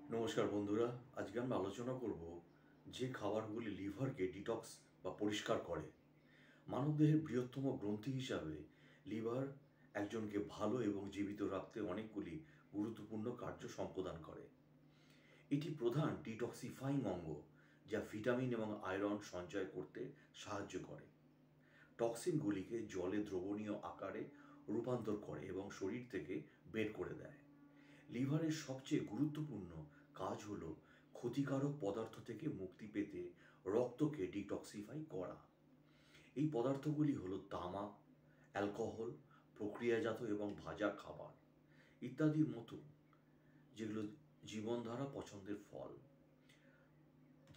নমস্কার বন্ধুরা, আজকে আমরা আলোচনা করব যে খাবারগুলি লিভারকে ডিটক্স বা পরিষ্কার করে। মানবদেহের বৃহত্তম গ্রন্থি হিসাবে লিভার একজনকে ভালো এবং জীবিত রাখতে অনেকগুলি গুরুত্বপূর্ণ কার্য সম্পাদন করে। এটি প্রধান ডিটক্সিফাইং অঙ্গ, যা ভিটামিন এবং আয়রন সঞ্চয় করতে সাহায্য করে, টক্সিনগুলিকে জলে দ্রবণীয় আকারে রূপান্তর করে এবং শরীর থেকে বের করে দেয়। লিভারের সবচেয়ে গুরুত্বপূর্ণ কাজ হল ক্ষতিকারক পদার্থ থেকে মুক্তি পেতে রক্তকে ডিটক্সিফাই করা। এই পদার্থগুলি হল তামাক, অ্যালকোহল, প্রক্রিয়াজাত এবং ভাজা খাবার ইত্যাদির মতো, যেগুলো জীবনধারা পছন্দের ফল।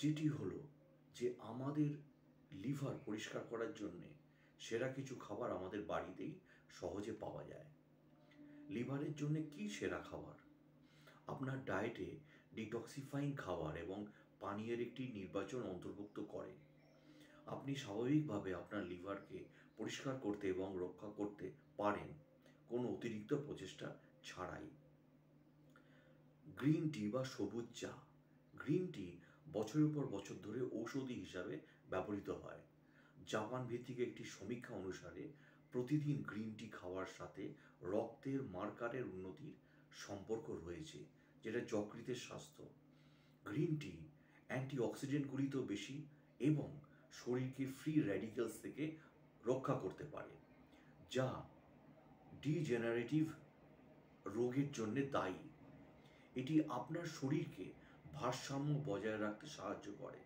যেটি হলো যে আমাদের লিভার পরিষ্কার করার জন্যে সেরা কিছু খাবার আমাদের বাড়িতেই সহজে পাওয়া যায়। লিভারের জন্য কি সেরা খাবার? আপনার ডায়েটে ডিটক্সিফাইং খাবার এবং পানীয়ের একটি নির্বাচন অন্তর্ভুক্ত করে। আপনি স্বাভাবিকভাবে আপনার লিভারকে পরিষ্কার করতে এবং রক্ষা করতে পারেন কোনো অতিরিক্ত প্রচেষ্টা ছাড়াই। গ্রিন টি বা সবুজ চা। গ্রিন টি বছরের পর বছর ধরে ঔষধি হিসাবে ব্যবহৃত হয়। জাপান ভিত্তিক একটি সমীক্ষা অনুসারে প্রতিদিন গ্রিন টি খাওয়ার সাথে রক্তের মার্কারের উন্নতির সম্পর্ক রয়েছে, যেটা যকৃতের স্বাস্থ্য। গ্রিন টি অ্যান্টিঅক্সিডেন্টগুলিতেও বেশি এবং শরীরকে ফ্রি র্যাডিক্যালস থেকে রক্ষা করতে পারে, যা ডিজেনারেটিভ রোগের জন্য দায়ী। এটি আপনার শরীরকে ভারসাম্য বজায় রাখতে সাহায্য করে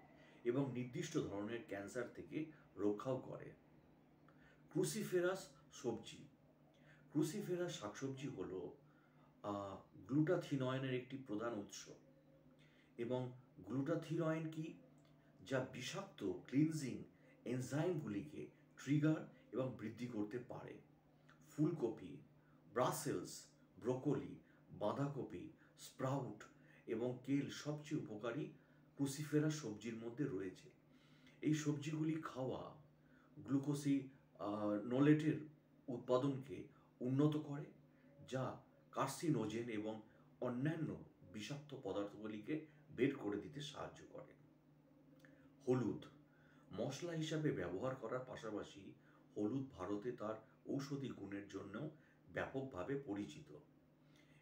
এবং নির্দিষ্ট ধরনের ক্যান্সার থেকে রক্ষাও করে। ক্রুসিফেরাস সবজি। ক্রুসিফেরাস শাকসবজি হল গ্লুটাথিনয়েনের একটি প্রধান উৎস। এবং গ্লুটাথিনয়েন কি? যা বিষাক্ত ক্লিনজিং এনজাইমগুলিকে ট্রিগার এবং বৃদ্ধি করতে পারে। ফুলকপি, ব্রাসেলস, ব্রোকলি, বাঁধাকপি, স্প্রাউট এবং কেল সবচেয়ে উপকারী ক্রুসিফেরাস সবজির মধ্যে রয়েছে। এই সবজিগুলি খাওয়া গ্লুকোসিনোলেটের উৎপাদনকে উন্নত করে, যা কার্সিনোজেন এবং অন্যান্য বিষাক্ত পদার্থগুলিকে বের করে দিতে সাহায্য করে। হলুদ মশলা হিসাবে ব্যবহার করার পাশাপাশি হলুদ ভারতে তার ঔষধি গুণের জন্যও ব্যাপকভাবে পরিচিত।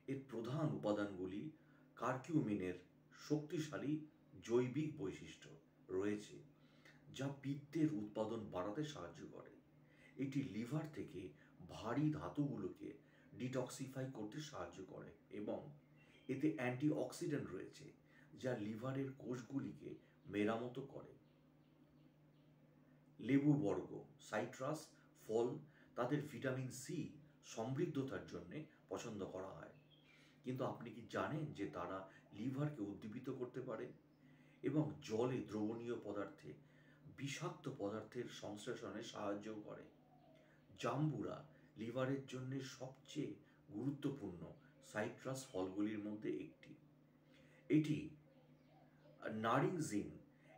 এর প্রধান উপাদানগুলি কারকিউমিনের শক্তিশালী জৈবিক বৈশিষ্ট্য রয়েছে, যা পিত্তের উৎপাদন বাড়াতে সাহায্য করে। এটি লিভার থেকে ভারী ধাতুগুলোকে ডিটক্সিফাই করতে সাহায্য করে এবং এতে অ্যান্টিঅক্সিডেন্ট রয়েছে, যা লিভারের কোষগুলিকে মেরামত করে। লেবু বর্গ, সাইট্রাস ফল তাদের ভিটামিন সি সমৃদ্ধতার জন্যে পছন্দ করা হয়। কিন্তু আপনি কি জানেন যে তারা লিভারকে উদ্দীপিত করতে পারে এবং জলে দ্রবণীয় পদার্থে বিষাক্ত পদার্থের সংশ্লেষণে সাহায্য করে? জাম্বুরা লিভারের জন্য সবচেয়ে গুরুত্বপূর্ণ সাইট্রাস ফলগুলির মধ্যে একটি। এটি নারিনজিন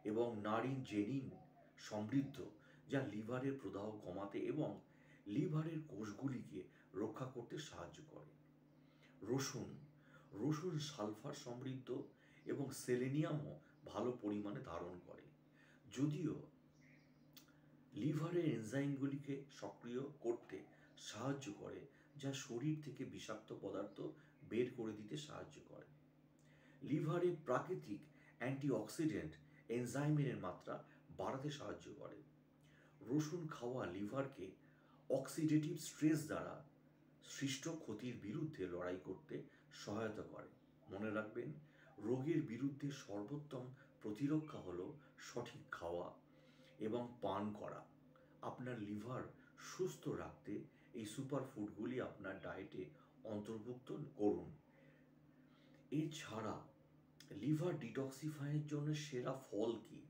এবং নারিনজেনিন সমৃদ্ধ, যা লিভারের প্রদাহ কমাতে এবং লিভারের কোষগুলিকে রক্ষা করতে সাহায্য করে। রসুন রসুন সালফার সমৃদ্ধ এবং সেলেনিয়ামও ভালো পরিমাণে ধারণ করে, যদিও লিভারের এনজাইমগুলিকে সক্রিয় করতে সাহায্য করে, যা শরীর থেকে বিষাক্ত পদার্থ বের করে দিতে সাহায্য করে। লিভারে প্রাকৃতিক অ্যান্টিঅক্সিডেন্ট এনজাইমের মাত্রা বাড়াতে সাহায্য করে। রসুন খাওয়া লিভারকে অক্সিডেটিভ স্ট্রেস দ্বারা সৃষ্ট ক্ষতির বিরুদ্ধে লড়াই করতে সহায়তা করে। মনে রাখবেন, রোগের বিরুদ্ধে সর্বোত্তম প্রতিরক্ষা হল সঠিক খাওয়া এবং পান করা। আপনার লিভার সুস্থ রাখতে এই সুপারফুডগুলি আপনার ডায়েটে অন্তর্ভুক্ত করুন। এছাড়া লিভার ডিটক্সিফাইয়ের জন্য সেরা ফল কি?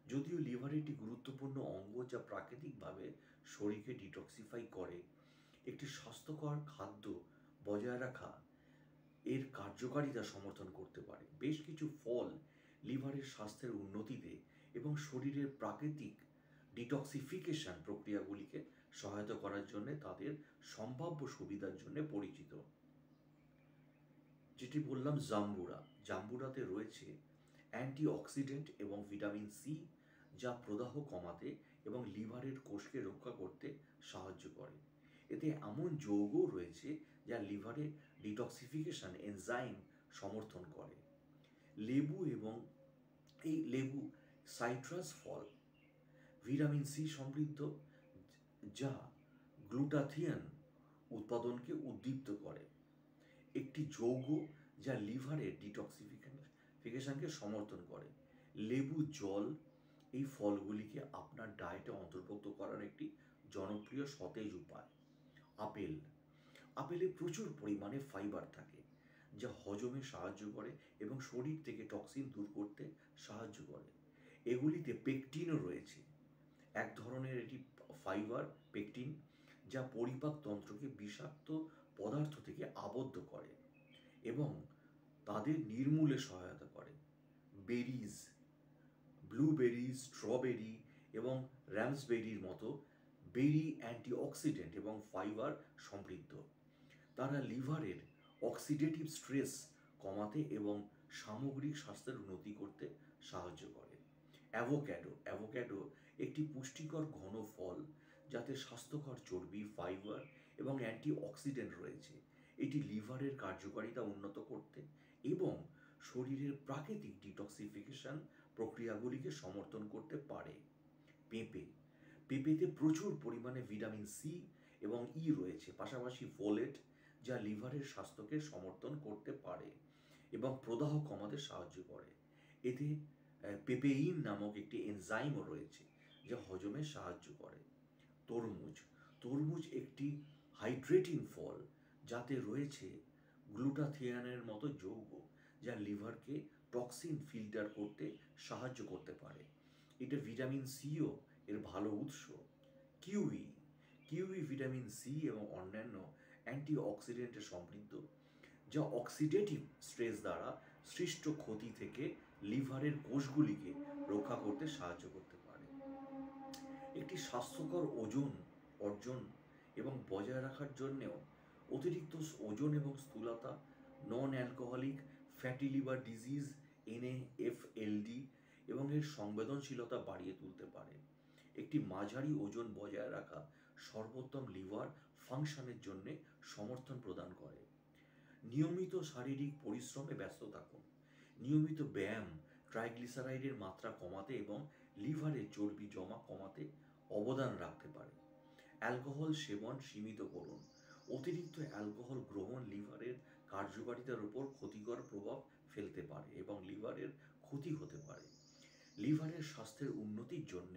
যদিও লিভার একটি গুরুত্বপূর্ণ অঙ্গ যা প্রাকৃতিকভাবে শরীরকে ডিটক্সিফাই করে, একটি স্বাস্থ্যকর খাদ্য বজায় রাখা এর কার্যকারিতা সমর্থন করতে পারে। বেশ কিছু ফল লিভারের স্বাস্থ্যের উন্নতিতে এবং শরীরের প্রাকৃতিক ডিটক্সিফিকেশন প্রক্রিয়াগুলিকে সহায়তা করার জন্য তাদের সম্ভাব্য সুবিধার জন্য পরিচিত। যেটি বললাম জাম্বুরা, জাম্বুরাতে রয়েছে অ্যান্টিঅক্সিডেন্ট এবং ভিটামিন সি, যা প্রদাহ কমাতে এবং লিভারের কোষকে রক্ষা করতে সাহায্য করে। এতে এমন যৌগও রয়েছে যা লিভারে ডিটক্সিফিকেশন এনজাইম সমর্থন করে। লেবু এবং এই লেবু সাইট্রাস ফল ভিটামিন সি সমৃদ্ধ, যা গ্লুটাথিয়ন উৎপাদনকে উদ্দীপ্ত করে, একটি যৌগ যা লিভারের ডিটক্সিফিকেশনকে সমর্থন করে। লেবু জল এই ফলগুলিকে আপনার ডায়েটে অন্তর্ভুক্ত করার একটি জনপ্রিয় সতেজ উপায়। আপেল, আপেলে প্রচুর পরিমাণে ফাইবার থাকে, যা হজমে সাহায্য করে এবং শরীর থেকে টক্সিন দূর করতে সাহায্য করে। এগুলিতে পেকটিনও রয়েছে, এক ধরনের এটি ফাইবার পেকটিন, যা পরিপাক তন্ত্রকে বিষাক্ত পদার্থ থেকে আবদ্ধ করে এবং তাদের নির্মূলে সহায়তা করে। বেরিজ, ব্লুবেরি, স্ট্রবেরি এবং র্যামসবেরির মতো বেরি অ্যান্টিঅক্সিডেন্ট এবং ফাইবার সমৃদ্ধ। তারা লিভারের অক্সিডেটিভ স্ট্রেস কমাতে এবং সামগ্রিক স্বাস্থ্যের উন্নতি করতে সাহায্য করে। অ্যাভোক্যাডো, অ্যাভোক্যাডো একটি পুষ্টিকর ঘন ফল যাতে স্বাস্থ্যকর চর্বি, ফাইবার এবং অ্যান্টিঅক্সিডেন্ট রয়েছে। এটি লিভারের কার্যকারিতা উন্নত করতে এবং শরীরের প্রাকৃতিক ডিটক্সিফিকেশন প্রক্রিয়াগুলিকে সমর্থন করতে পারে। পেঁপে, পেঁপেতে প্রচুর পরিমাণে ভিটামিন সি এবং ই রয়েছে, পাশাপাশি ফোলেট, যা লিভারের স্বাস্থ্যকে সমর্থন করতে পারে এবং প্রদাহ কমাতে সাহায্য করে। এতে পেপেইন নামক একটি এনজাইমও রয়েছে, যা হজমে সাহায্য করে। তরমুজ, তরমুজ একটি হাইড্রেটিং ফল যাতে রয়েছে গ্লুটাথিয়নের মতো যৌগ, যা লিভারকে টক্সিন ফিল্টার করতে সাহায্য করতে পারে। এটা ভিটামিন সিও এর ভালো উৎস। কিউই, কিউই ভিটামিন সি এবং অন্যান্য অ্যান্টিঅক্সিডেন্টে সমৃদ্ধ, যা অক্সিডেটিভ স্ট্রেস দ্বারা সৃষ্ট ক্ষতি থেকে লিভারের কোষগুলিকে রক্ষা করতে সাহায্য করতে পারে। একটি স্বাস্থ্যকর ওজন অর্জন এবং বজায় রাখার জন্যেও অতিরিক্ত ওজন এবং স্থূলতা non alcoholic fatty liver disease NAFLD এবং এর সংবেদনশীলতা বাড়িয়ে তুলতে পারে। একটি মাঝারি ওজন বজায় রাখা সর্বোত্তম লিভার ফাংশনের জন্য সমর্থন প্রদান করে। নিয়মিত শারীরিক পরিশ্রমে ব্যস্ত থাকুন। নিয়মিত ব্যায়াম ট্রাইগ্লিসারাইডের মাত্রা কমাতে এবং লিভারে চর্বি জমা কমাতে অবদান রাখতে পারে। অ্যালকোহল সেবন সীমিত করুন। অতিরিক্ত অ্যালকোহল গ্রহণ লিভারের কার্যকারিতার উপর ক্ষতিকর প্রভাব ফেলতে পারে এবং লিভারের ক্ষতি হতে পারে। লিভারের স্বাস্থ্যের উন্নতির জন্য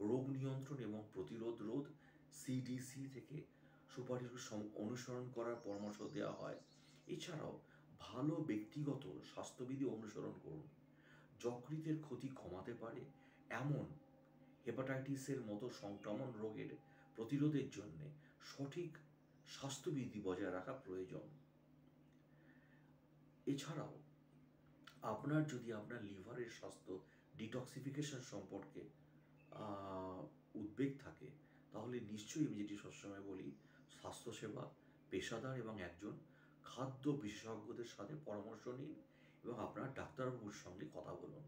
রোগ নিয়ন্ত্রণ এবং প্রতিরোধ CDC থেকে সুপারিশ অনুসরণ করার পরামর্শ দেওয়া হয়। এছাড়াও ভালো ব্যক্তিগত স্বাস্থ্যবিধি অনুসরণ করুন। যকৃতের ক্ষতি কমাতে পারে এমন হেপাটাইটিসের মতো সংক্রমণ রোগের প্রতিরোধের জন্য সঠিক স্বাস্থ্যবিধি বজায় রাখা প্রয়োজন। এছাড়াও যদি আপনার লিভারের স্বাস্থ্য ডিটক্সিফিকেশন সম্পর্কে উদ্বেগ থাকে, তাহলে নিশ্চয়ই আমি যেটি সবসময় বলি, স্বাস্থ্যসেবা পেশাদার এবং একজন খাদ্য বিশেষজ্ঞদের সাথে পরামর্শ নিন এবং আপনার ডাক্তারবাবুর সঙ্গে কথা বলুন।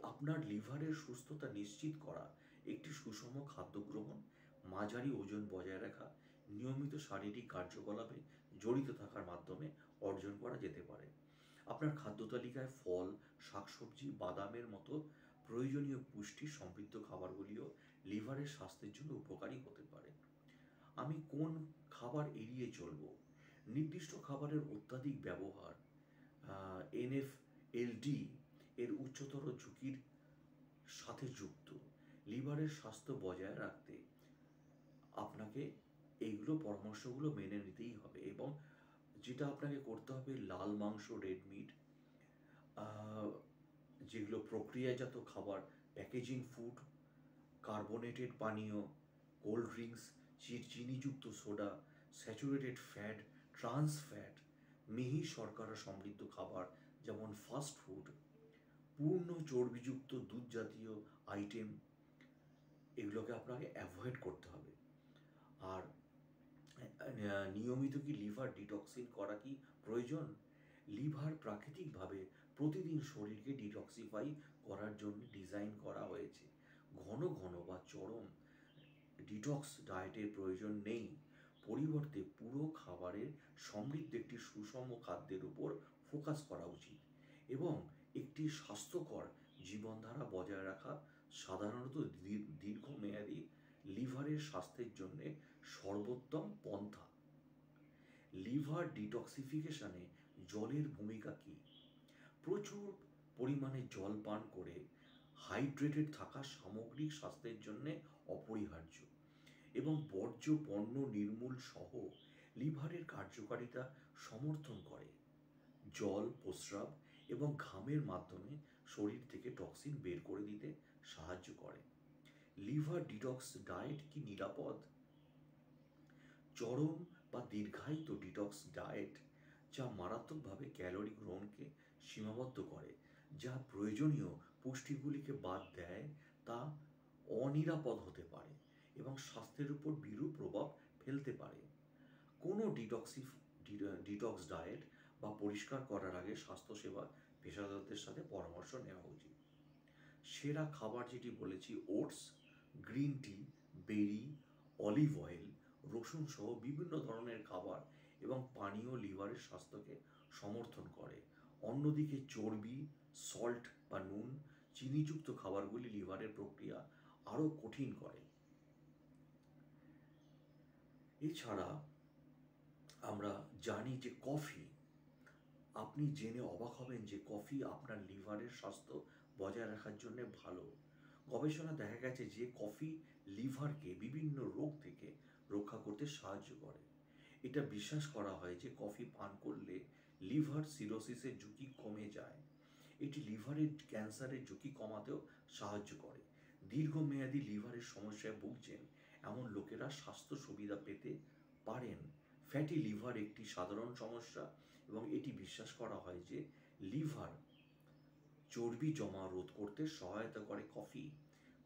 আপনার লিভারের সুস্থতা নিশ্চিত করা একটি সুষম খাদ্য গ্রহণ, মাঝারি ওজন বজায় রাখা, নিয়মিত শারীরিক কার্যকলাপে জড়িত থাকার মাধ্যমে অর্জন করা যেতে পারে। আপনার খাদ্য তালিকায় ফল, শাকসবজি, বাদামের মতো প্রয়োজনীয় পুষ্টি সমৃদ্ধ খাবারগুলিও লিভারের স্বাস্থ্যের জন্য উপকারী হতে পারে। আমি কোন খাবার এড়িয়ে চলব? নির্দিষ্ট খাবারের অত্যাধিক ব্যবহার NAFLD এর উচ্চতর ঝুঁকির সাথে যুক্ত। লিভারের স্বাস্থ্য বজায় রাখতে আপনাকে এইগুলো পরামর্শগুলো মেনে নিতেই হবে এবং যেটা আপনাকে করতে হবে, লাল মাংস, রেড মিট, যেগুলো প্রক্রিয়াজাত খাবার, প্যাকেজিং ফুড, কার্বোনেটেড পানীয়, কোল্ড ড্রিঙ্কস, চিনিযুক্ত soda, saturated fat, trans fat, মিহি শর্করা সমৃদ্ধ খাবার যেমন ফাস্ট ফুড, পূর্ণ চর্বিযুক্ত দুধ জাতীয় আইটেম, এগুলোকে আপনাকে অ্যাভয়েড করতে হবে। আর নিয়মিত কি লিভার ডিটক্সিং করা কি প্রয়োজন? লিভার প্রাকৃতিকভাবে প্রতিদিন শরীরকে ডিটক্সিফাই করার জন্য ডিজাইন করা হয়েছে। ঘন ঘন বা চরম ডিটক্স ডায়েটের প্রয়োজন নেই। পরিবর্তে পুরো খাবারের সমৃদ্ধ একটি সুষম খাদ্যের উপর ফোকাস করা উচিত এবং একটি স্বাস্থ্যকর জীবনধারা বজায় রাখা সাধারণত দীর্ঘমেয়াদী লিভারের স্বাস্থ্যের জন্য সর্বোত্তম পন্থা। লিভার ডিটক্সিফিকেশনে জলের ভূমিকা কী? প্রচুর পরিমাণে জল পান করে হাইড্রেটেড থাকা সামগ্রিক স্বাস্থ্যের জন্য অপরিহার্য এবং বর্জ্য পণ্য নির্মূল সহ লিভারের কার্যকারিতা সমর্থন করে। জল, প্রস্রাব এবং ঘামের মাধ্যমে শরীর থেকে টক্সিন বের করে দিতে সাহায্য করে। লিভার ডিটক্স ডায়েট কি নিরাপদ? চরম বা দীর্ঘায়িত ডিটক্স ডায়েট যা মারাত্মকভাবে ক্যালোরি গ্রহণকে সীমাবদ্ধ করে, যা প্রয়োজনীয় পুষ্টিগুলিকে বাদ দেয়, তা অনিরাপদ হতে পারে এবং স্বাস্থ্যের উপর বিরূপ প্রভাব ফেলতে পারে। কোনো ডিটক্স ডায়েট বা পরিষ্কার করার আগে স্বাস্থ্যসেবা পেশাদারদের সাথে পরামর্শ নেওয়া উচিত। সেরা খাবার যেটি বলেছি, ওটস, গ্রিন টি, বেরি, অলিভ অয়েল, রসুন সহ বিভিন্ন ধরনের খাবার এবং পানীয় লিভারের স্বাস্থ্যকে সমর্থন করে। অন্যদিকে চর্বি, সল্ট বা নুন, চিনিযুক্ত খাবারগুলি লিভারের প্রক্রিয়া আরও কঠিন করে। এছাড়া আমরা জানি যে কফি, আপনি জেনে অবাক হবেন যে কফি আপনার লিভারের স্বাস্থ্য বজায় রাখার জন্য ভালো। গবেষণা দেখা গেছে যে কফি লিভারকে বিভিন্ন রোগ থেকে রক্ষা করতে সাহায্য করে। এটা বিশ্বাস করা হয় যে কফি পান করলে লিভার সিরোসিসের ঝুঁকি কমে যায়। এটি লিভারের ক্যান্সারের ঝুঁকি কমাতেও সাহায্য করে। দীর্ঘমেয়াদী লিভারের সমস্যায় ভুগছেন এমন লোকেরা স্বাস্থ্য সুবিধা পেতে পারেন। ফ্যাটি লিভার একটি সাধারণ সমস্যা এবং এটি বিশ্বাস করা হয় যে লিভার চর্বি জমা রোধ করতে সহায়তা করে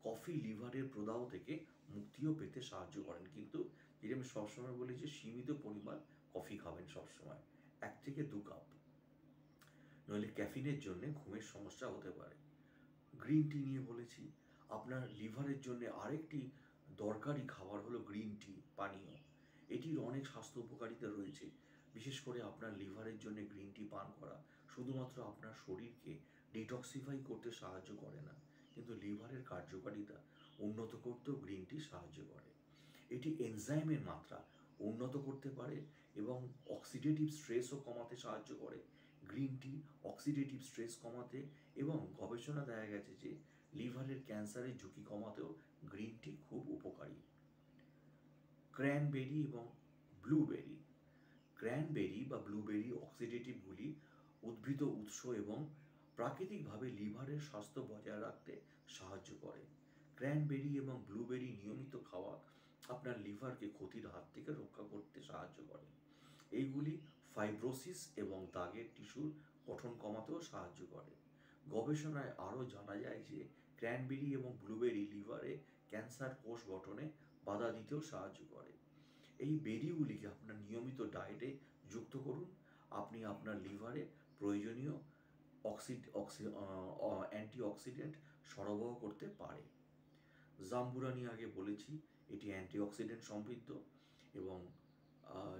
কফি লিভারের প্রদাহ থেকে মুক্তিও পেতে সাহায্য করেন, কিন্তু যেটা আমি সবসময় বলি যে সীমিত পরিমাণ কফি খাবেন সবসময়, 1 থেকে 2 কাপ, নইলে ক্যাফিনের জন্য ঘুমের সমস্যা হতে পারে। গ্রিন টি নিয়ে বলেছি, আপনার লিভারের জন্য আরেকটি দরকারি খাবার হলো গ্রিন টি পানীয়। এটির অনেক স্বাস্থ্য উপকারিতা রয়েছে। বিশেষ করে আপনার লিভারের জন্য গ্রিন টি পান করা শুধুমাত্র আপনার শরীরকে ডিটক্সিফাই করতে সাহায্য করে না, কিন্তু লিভারের কার্যকারিতা উন্নত করতেও গ্রিন টি সাহায্য করে। এটি এনজাইমের মাত্রা উন্নত করতে পারে এবং অক্সিডেটিভ স্ট্রেসও কমাতে সাহায্য করে। গ্রিন টি অক্সিডেটিভ স্ট্রেস কমাতে এবং গবেষণা দেখা গেছে যে লিভারের ক্যান্সারের ঝুঁকি কমাতেও গ্রিন টি খুব উপকারী। ক্র্যানবেরি এবং ব্লুবেরি। ক্র্যানবেরি বা ব্লুবেরি অক্সিডেটিভগুলি উদ্ভিদ উৎস এবং প্রাকৃতিকভাবে লিভারের স্বাস্থ্য বজায় রাখতে সাহায্য করে। ক্র্যানবেরি এবং ব্লুবেরি নিয়মিত খাওয়া আপনার লিভারকে ক্ষতির হাত থেকে রক্ষা করতে সাহায্য করে। এইগুলি ফাইব্রোসিস এবং দাগের টিস্যুর গঠন কমাতেও সাহায্য করে। গবেষণায় আরও জানা যায় যে ক্র্যানবেরি এবং ব্লুবেরি লিভারে ক্যান্সার কোষ গঠনে বাধা দিতেও সাহায্য করে। এই বেরিগুলিকে আপনার নিয়মিত ডায়েটে যুক্ত করুন। আপনি আপনার লিভারে প্রয়োজনীয় অ্যান্টিঅক্সিডেন্ট সরবরাহ করতে পারে। জাম্বুরা নিয়ে আগে বলেছি, এটি অ্যান্টিঅক্সিডেন্ট সমৃদ্ধ এবং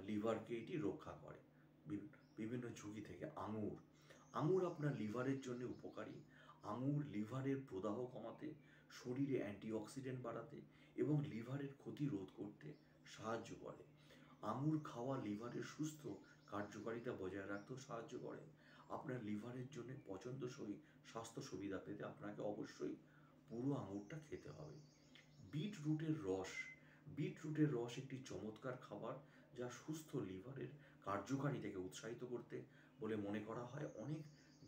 লিভারকে এটি রক্ষা করে বিভিন্ন ঝুঁকি থেকে। আঙুর আপনার লিভারের জন্য উপকারী। আঙুর লিভারের প্রদাহ কমাতে, শরীরে অ্যান্টিঅক্সিডেন্ট বাড়াতে এবং লিভারের ক্ষতি রোধ করতে সাহায্য করে। আঙুর খাওয়া লিভারের সুস্থ কার্যকারিতা বজায় রাখতেও সাহায্য করে। আপনার লিভারের জন্য পছন্দসই স্বাস্থ্য সুবিধা পেতে আপনাকে অবশ্যই পুরো আঙুরটা খেতে হবে। বিটরুটের রস একটি চমৎকার খাবার যা সুস্থ লিভারের কার্যকারিতাকে উৎসাহিত করতে বলে মনে করা হয়। অনেক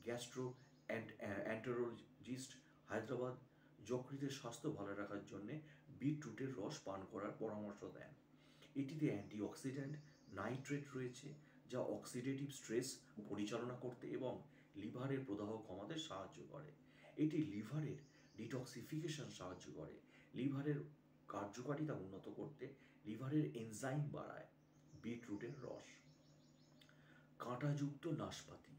গ্যাস্ট্রোএন্টারোলজিস্ট হায়দ্রাবাদ যকৃতের স্বাস্থ্য ভালো রাখার জন্য বিটরুটের রস পান করার পরামর্শ দেন। এটিতে অ্যান্টিঅক্সিডেন্ট নাইট্রেট রয়েছে যা অক্সিডেটিভ স্ট্রেস পরিচালনা করতে এবং লিভারের প্রদাহ কমাতে সাহায্য করে। এটি লিভারের ডিটক্সিফিকেশন সাহায্য করে, লিভারের কার্যকারিতা উন্নত করতে লিভারের এনজাইম বাড়ায় বিটরুটের রস। কাঁটাযুক্ত নাশপাতি।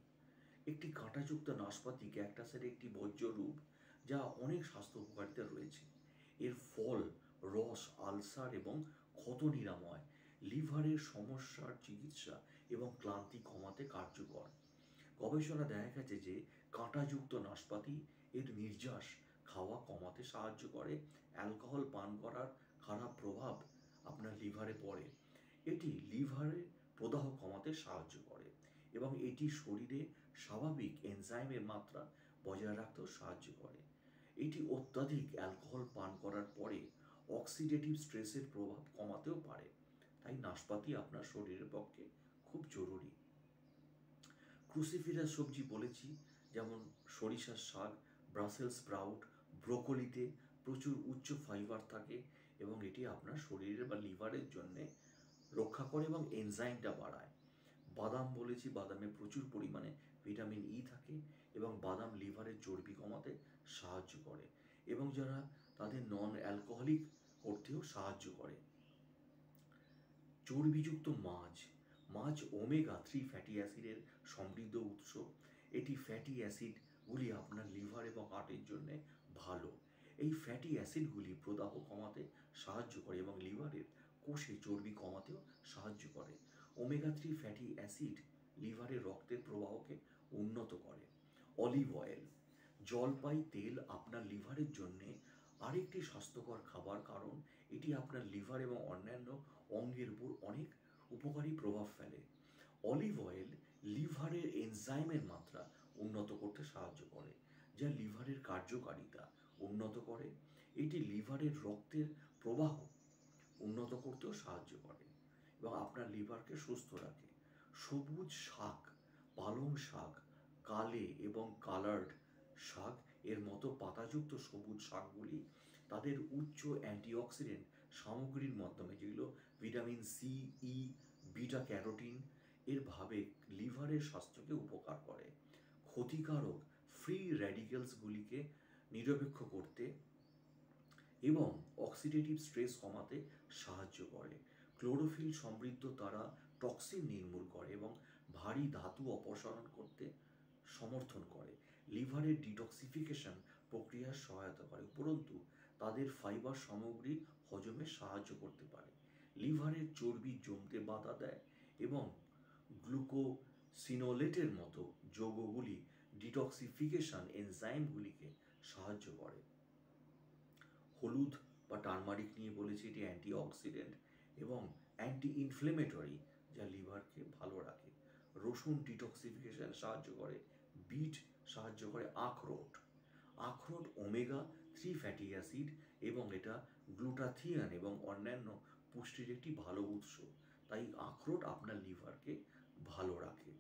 একটি কাঁটাযুক্ত নাশপাতি ক্যাকটাসের একটি ভোজ্য রূপ, যা অনেক স্বাস্থ্য উপকারিতা রয়েছে। এর ফল, রস আলসার এবং ক্ষত নিরাময়, লিভারের সমস্যার চিকিৎসা এবং ক্লান্তি কমাতে কার্যকর। গবেষণা দেখা গেছে যে কাঁটাযুক্ত নাশপাতি এর নির্যাস খাওয়া কমাতে সাহায্য করে। অ্যালকোহল পান করার খারাপ প্রভাব আপনার লিভারে পড়ে। এটি লিভারে প্রদাহ কমাতে সাহায্য করে এবং এটি শরীরে স্বাভাবিক এনজাইমের মাত্রা বজায় রাখতেও সাহায্য করে। এটি অত্যাধিক অ্যালকোহল পান করার পরে অক্সিডেটিভ স্ট্রেসের প্রভাব কমাতেও পারে। তাই নাশপাতি আপনার শরীরের পক্ষে খুব জরুরি। ক্রুসিফেরাস সবজি বলেছি, যেমন সরিষার শাক, ব্রাসেলস স্প্রাউট, ব্রোকলিতে প্রচুর উচ্চ ফাইবার থাকে এবং এটি আপনার শরীরের বা লিভারের জন্য রক্ষা করে এবং এনজাইমটা বাড়ায়। বাদাম বলেছি, বাদামে প্রচুর পরিমাণে ভিটামিন ই থাকে এবং বাদাম লিভারের চর্বি কমাতে সাহায্য করে এবং যারা তাদের নন অ্যালকোহলিক করতেও সাহায্য করে। চর্বিযুক্ত মাছ। মাছ ওমেগা-3 ফ্যাটি অ্যাসিডের সমৃদ্ধ উৎস। এটি ফ্যাটি অ্যাসিডগুলি আপনার লিভার এবং হার্টের জন্য ভালো। এই ফ্যাটি অ্যাসিডগুলি প্রদাহ কমাতে সাহায্য করে এবং লিভারের কোষে চর্বি কমাতেও সাহায্য করে। ওমেগা-3 ফ্যাটি অ্যাসিড লিভারের রক্তের প্রবাহকে উন্নত করে। Olive oil. জলপাই তেল আপনার লিভারের জন্যে আরেকটি স্বাস্থ্যকর খাবার, কারণ এটি আপনার লিভার এবং অন্যান্য অঙ্গের উপর অনেক উপকারী প্রভাব ফেলে। অলিভ অয়েল লিভারের এনজাইমের মাত্রা উন্নত করতে সাহায্য করে, যা লিভারের কার্যকারিতা উন্নত করে। এটি লিভারের রক্তের প্রবাহ উন্নত করতেও সাহায্য করে এবং আপনার লিভারকে সুস্থ রাখে। সবুজ শাক, পালং শাক, কালে এবং কালার্ড শাক এর মতো পাতাযুক্ত সবুজ শাকগুলি তাদের উচ্চ অ্যান্টিঅক্সিডেন্ট সামগ্রীর মাধ্যমে, যেগুলো ভিটামিন সি, ই, বিটা ক্যারোটিন এর ভাবে লিভারের স্বাস্থ্যকে উপকার করে। ক্ষতিকারক ফ্রি র্যাডিক্যালসগুলিকে নিরপেক্ষ করতে এবং অক্সিডেটিভ স্ট্রেস কমাতে সাহায্য করে। ক্লোরোফিল সমৃদ্ধ তারা টক্সিন নির্মূল করে এবং ভারী ধাতু অপসারণ করতে সমর্থন করে। লিভারের ডিটক্সিফিকেশন প্রক্রিয়ার সহায়তা করে, উপরন্তু তাদের ফাইবার সামগ্রী হজমে সাহায্য করতে পারে। লিভারের চর্বি জমতে বাধা দেয় এবং গ্লুকোসিনোলেটের মতো যৌগগুলি ডিটক্সিফিকেশন এনজাইমগুলিকে সাহায্য করে। হলুদ বা টারমারিক নিয়ে বলেছি, এটি অ্যান্টিঅক্সিডেন্ট এবং অ্যান্টি ইনফ্লেমেটরি, যা লিভারকে ভালো রাখে। রসুন ডিটক্সিফিকেশন সাহায্য করে। বিট সাহায্য করে। আখরোট। আখরোট ওমেগা-3 ফ্যাটি অ্যাসিড এবং এটা গ্লুটাথিয়ন এবং অন্যান্য পুষ্টির একটি ভালো উৎস, তাই আখরোট আপনার লিভারকে ভালো রাখে।